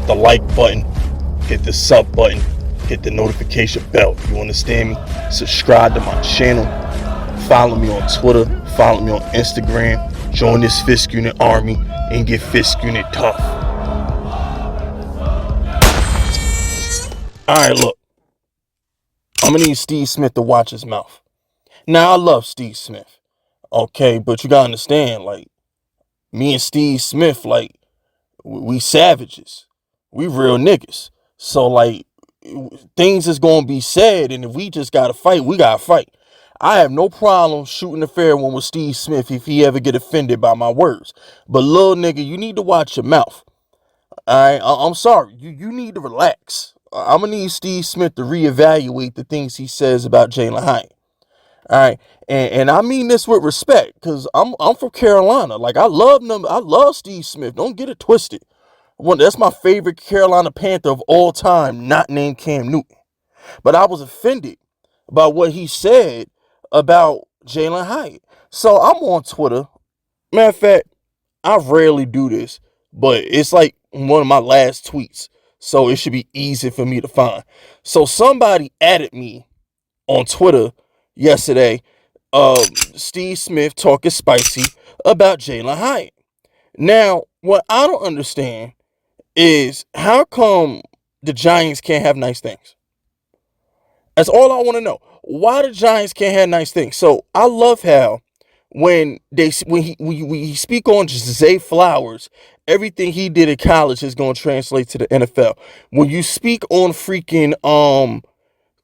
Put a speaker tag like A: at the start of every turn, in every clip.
A: the like button, hit the sub button, hit the notification bell. You understand me? Subscribe to my channel. Follow me on Twitter. Follow me on Instagram. Join this Fisk Unit army and get Fisk Unit tough. Alright, look. I'm going to need Steve Smith to watch his mouth. Now, I love Steve Smith. Okay, but you got to understand, like, me and Steve Smith, like, we savages. We real niggas. So, like, things is going to be said, and if we just got to fight, we got to fight. I have no problem shooting a fair one with Steve Smith if he ever get offended by my words. But, little nigga, you need to watch your mouth. All right, I'm sorry. You need to relax. I'm going to need Steve Smith to reevaluate the things he says about Jalin Hyatt. All right, and I mean this with respect, because I'm from Carolina. Like, I love them. I love Steve Smith. Don't get it twisted. That's my favorite Carolina Panther of all time, not named Cam Newton. But I was offended by what he said about Jalin Hyatt. So I'm on Twitter. Matter of fact, I rarely do this, but it's like one of my last tweets. So it should be easy for me to find. So somebody added me on Twitter yesterday. Steve Smith talking spicy about Jalin Hyatt. Now, what I don't understand is how come the Giants can't have nice things? That's all I want to know. Why the Giants can't have nice things? So I love how when he speak on Zay Flowers, everything he did in college is going to translate to the NFL. When you speak on freaking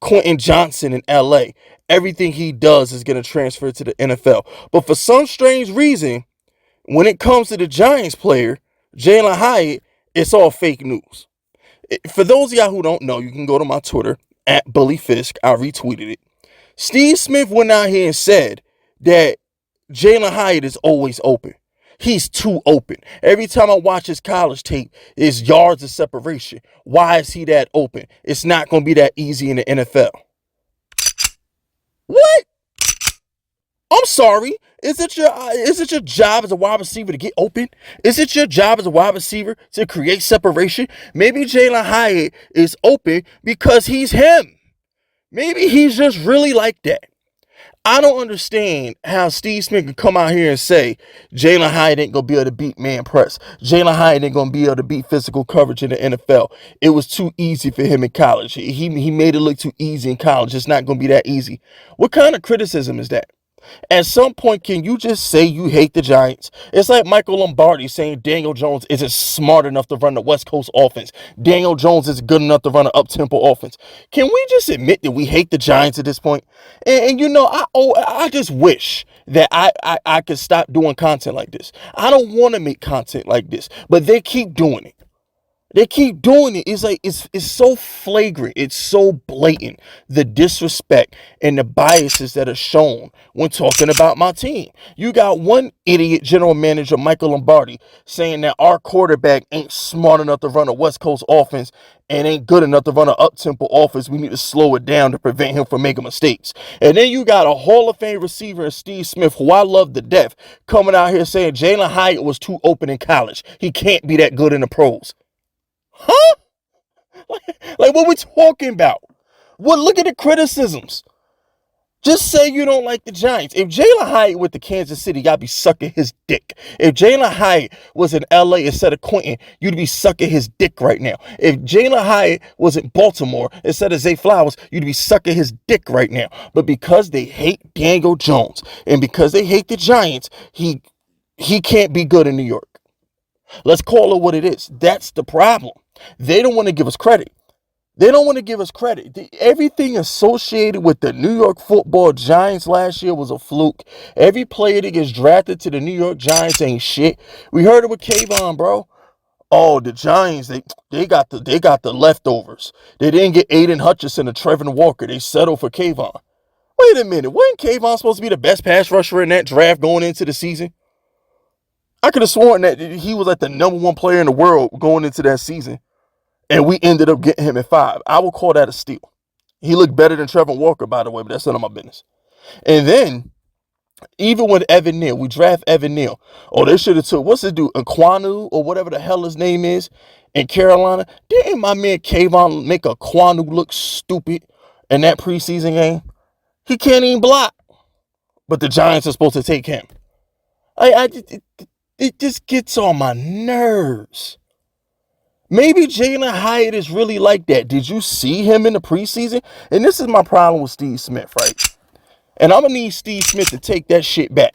A: Quentin Johnson in LA, everything he does is going to transfer to the NFL. But for some strange reason, when it comes to the Giants player, Jalin Hyatt, it's all fake news. For those of y'all who don't know, you can go to my Twitter, at Bully Fisk. I retweeted it. Steve Smith went out here and said that Jalin Hyatt is always open. He's too open. Every time I watch his college tape, it's yards of separation. Why is he that open? It's not going to be that easy in the NFL. What? I'm sorry. Is it your job as a wide receiver to get open? Is it your job as a wide receiver to create separation? Maybe Jalin Hyatt is open because he's him. Maybe he's just really like that. I don't understand how Steve Smith can come out here and say Jalin Hyatt ain't going to be able to beat man press. Jalin Hyatt ain't going to be able to beat physical coverage in the NFL. It was too easy for him in college. He made it look too easy in college. It's not going to be that easy. What kind of criticism is that? At some point, can you just say you hate the Giants? It's like Michael Lombardi saying Daniel Jones isn't smart enough to run the West Coast offense. Daniel Jones isn't good enough to run an up-tempo offense. Can we just admit that we hate the Giants at this point? And you know, I just wish that I could stop doing content like this. I don't want to make content like this, but they keep doing it. They keep doing it. It's like it's so flagrant. It's so blatant. The disrespect and the biases that are shown when talking about my team. You got one idiot general manager, Michael Lombardi, saying that our quarterback ain't smart enough to run a West Coast offense and ain't good enough to run an up-tempo offense. We need to slow it down to prevent him from making mistakes. And then you got a Hall of Fame receiver in Steve Smith, who I love to death, coming out here saying Jalin Hyatt was too open in college. He can't be that good in the pros. Huh? Like what we talking about? Well, look at the criticisms. Just say you don't like the Giants. If Jalin Hyatt with the Kansas City, y'all be sucking his dick. If Jalin Hyatt was in LA instead of Quentin, you'd be sucking his dick right now. If Jalin Hyatt was in Baltimore instead of Zay Flowers, you'd be sucking his dick right now. But because they hate Daniel Jones and because they hate the Giants, he can't be good in New York. Let's call it what it is. That's the problem. They don't want to give us credit. They don't want to give us credit. Everything associated with the New York Football Giants last year was a fluke. Every player that gets drafted to the New York Giants ain't shit. We heard it with Kayvon, bro. Oh, the Giants, they got the leftovers. They didn't get Aiden Hutchinson or Trevor Walker. They settled for Kayvon. Wait a minute. Wasn't Kayvon supposed to be the best pass rusher in that draft going into the season? I could have sworn that he was like the #1 player in the world going into that season. And we ended up getting him at 5. I will call that a steal. He looked better than Trevor Walker, by the way, but that's none of my business. And then, even with Evan Neal, we draft Evan Neal. Oh, they should have took, what's this dude, Nkwonu, or whatever the hell his name is. in Carolina. Didn't my man Kayvon make a Kwanu look stupid in that preseason game? He can't even block. But the Giants are supposed to take him. It just gets on my nerves. Maybe Jalin Hyatt is really like that. Did you see him in the preseason? And this is my problem with Steve Smith, right? And I'm going to need Steve Smith to take that shit back.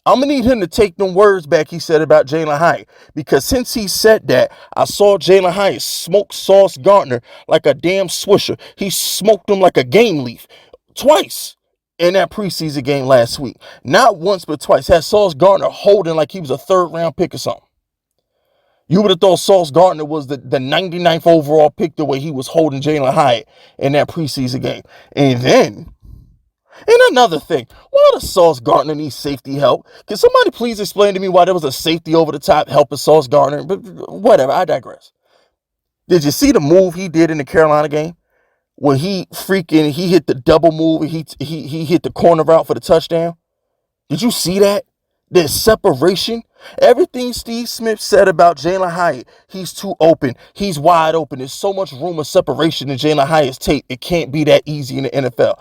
A: I'm going to need him to take them words back he said about Jalin Hyatt. Because since he said that, I saw Jalin Hyatt smoke Sauce Gardner like a damn swisher. He smoked him like a game leaf. Twice in that preseason game last week. Not once, but twice. Had Sauce Gardner holding like he was a third-round pick or something. You would have thought Sauce Gardner was the 99th overall pick the way he was holding Jalin Hyatt in that preseason game. And another thing, why does Sauce Gardner need safety help? Can somebody please explain to me why there was a safety over the top helping Sauce Gardner? But whatever, I digress. Did you see the move he did in the Carolina game? When he hit the double move and he hit the corner route for the touchdown? Did you see that? There's separation. Everything Steve Smith said about Jalin Hyatt, he's too open. He's wide open. There's so much room of separation in Jalin Hyatt's tape. It can't be that easy in the NFL.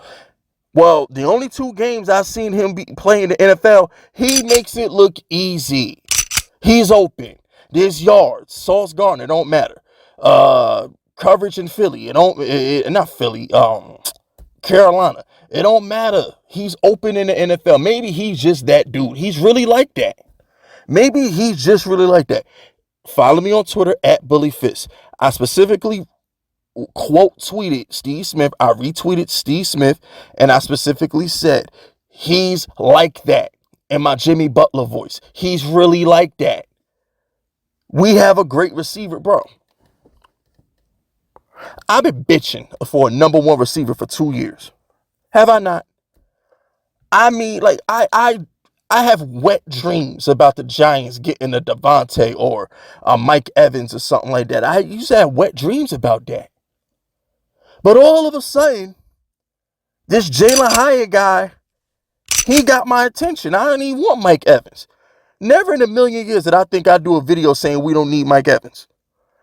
A: Well, the only 2 games I've seen him play in the NFL, he makes it look easy. He's open. There's yards. Sauce Gardner, don't matter. Coverage in Philly. Not Philly. Carolina. It don't matter. He's open in the NFL. Maybe he's just that dude. He's really like that. Maybe he's just really like that. Follow me on Twitter at BullyFist. I specifically quote tweeted Steve Smith. I retweeted Steve Smith, and I specifically said he's like that in my Jimmy Butler voice. He's really like that. We have a great receiver, bro. I've been bitching for a number 1 receiver for 2 years. Have I not? I mean, like, I have wet dreams about the Giants getting a Devontae or a Mike Evans or something like that. I used to have wet dreams about that. But all of a sudden, this Jalin Hyatt guy, he got my attention. I don't even want Mike Evans. Never in a million years did I think I'd do a video saying we don't need Mike Evans.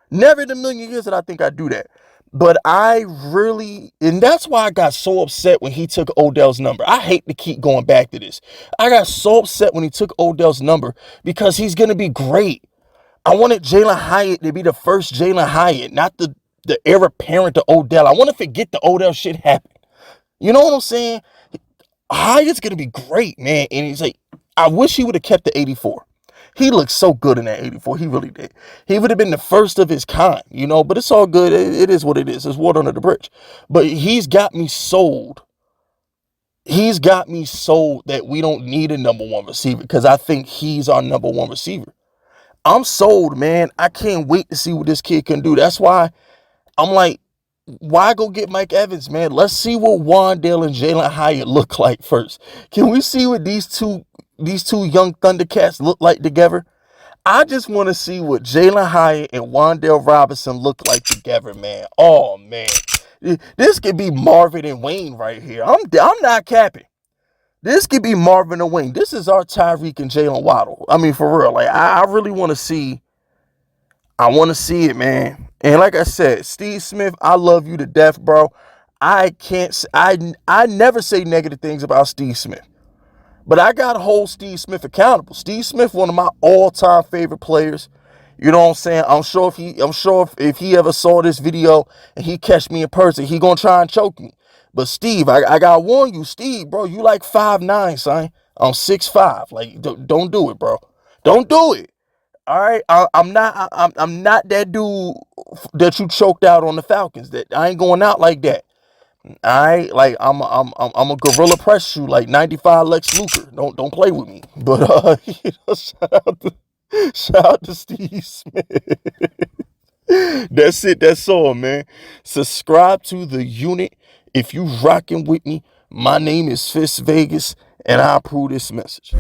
A: Never in a million years did I think I'd do that. But and that's why I got so upset when he took Odell's number. I hate to keep going back to this. I got so upset when he took Odell's number because he's going to be great. I wanted Jalin Hyatt to be the first Jalin Hyatt, not the heir apparent to Odell. I want to forget the Odell shit happened. You know what I'm saying? Hyatt's going to be great, man. And he's like, I wish he would have kept the 84. He looked so good in that 84. He really did. He would have been the first of his kind, you know, but it's all good. It is what it is. It's water under the bridge. But he's got me sold. He's got me sold that we don't need a number 1 receiver because I think he's our number 1 receiver. I'm sold, man. I can't wait to see what this kid can do. That's why I'm like, why go get Mike Evans, man? Let's see what Wan'Dale and Jalin Hyatt look like first. Can we see what these two young Thundercats look like together? I just want to see what Jalin Hyatt and Wan'Dale Robinson look like together, man. Oh, man. This could be Marvin and Wayne right here. I'm not capping. This could be Marvin and Wayne. This is our Tyreek and Jalen Waddle. I mean, for real. Like, I really want to see. I want to see it, man. And like I said, Steve Smith, I love you to death, bro. I never say negative things about Steve Smith. But I got to hold Steve Smith accountable. Steve Smith, one of my all-time favorite players. You know what I'm saying? I'm sure if he ever saw this video and he catch me in person, he gonna try and choke me. But Steve, I gotta warn you, Steve, bro, you like 5'9", son. I'm 6'5". Like, don't do it, bro. Don't do it. All right, I'm not that dude that you choked out on the Falcons. That I ain't going out like that. I like I'm a gorilla press you like 95 Lex Luger. Don't play with me. But shout out to Steve Smith. That's it. That's all, man. Subscribe to the unit if you rocking with me. My name is Fist Vegas, and I approve this message.